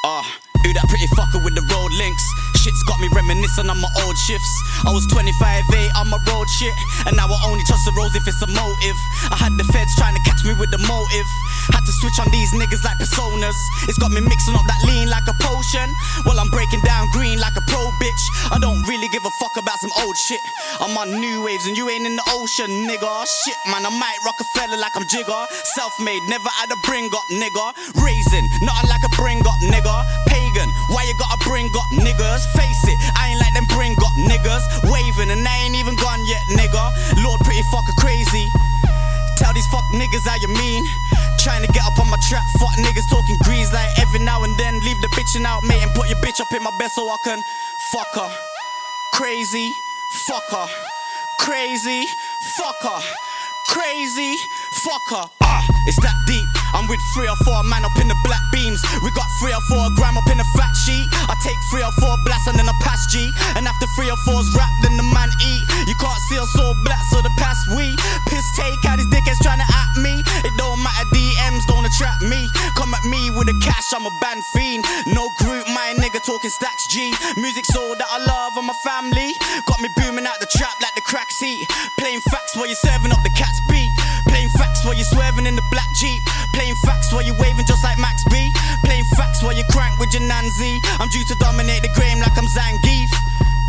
Who that pretty fucker with the road links? Shit's got me reminiscing on my old shifts. I was 25-8 on my road shit, and now I only trust the roads if it's a motive. I had the feds trying to catch me with the motive. Had to switch on these niggas like personas. It's got me mixing up that lean like a potion. Well, I'm breaking down green like a pro bitch. I don't really give a fuck about some old shit. I'm on new waves and you ain't in the ocean, nigga. Shit, man, I might rock a fella like I'm Jigger. Self-made, never had a bring up, nigga. Raising, nothing like a bring up, nigga. Pagan, why you gotta bring up niggas? Face it, I ain't like them bring up niggas. Waving and I ain't even gone yet, nigga. Lord pretty fucker crazy. Tell these fuck niggas how you mean. Trying to get up on my trap, fuck niggas talking grease like every now and then. Leave the bitchin' out, mate, and put your bitch up in my bed so I can fuck her. Crazy, fuck her. Crazy, fuck her. Crazy, fuck her. It's that deep. I'm with 3 or 4 man up in the black beams. We got 3 or 4 gram up in the fat sheet. I take 3 or 4 blasts and then I pass G. And after 3 or 4's wrapped, then the man eat. You can't see us all black, so the past we piss take out these dickheads trying to at me. It don't matter, DMs don't attract me. Come at me with the cash, I'm a band fiend. No group, my nigga talking stacks G. Music soul that I love and my family. Got me booming out the trap like the crack seat. Playing facts while you're serving up the cat's beat. Playing facts while you're swerving in the black Jeep. Playing facts while you're waving just like Max B. Playing facts while you crank with your Nancy. I'm due to dominate the game like I'm Zangief.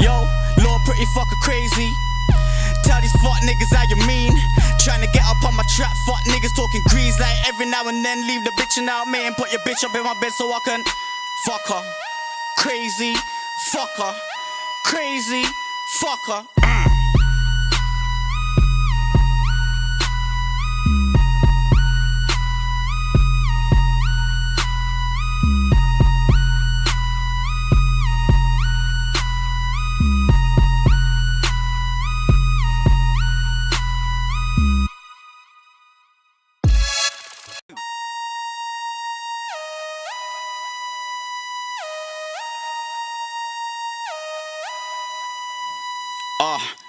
Yo, Lord pretty fucker crazy. Tell these fuck niggas how you mean. Trying to get up on my trap, fuck niggas talking grease like every now and then. Leave the bitchin' out, mate, and put your bitch up in my bed so I can fuck her. Crazy, fuck her. Crazy, fuck her.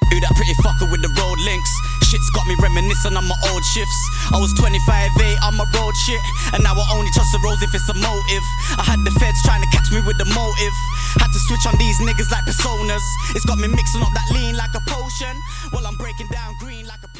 Who that pretty fucker with the road links? Shit's got me reminiscing on my old shifts. I was 25-8 on my road shit, and now I only trust the roads if it's a motive. I had the feds trying to catch me with the motive. Had to switch on these niggas like personas. It's got me mixing up that lean like a potion. Well, I'm breaking down green like a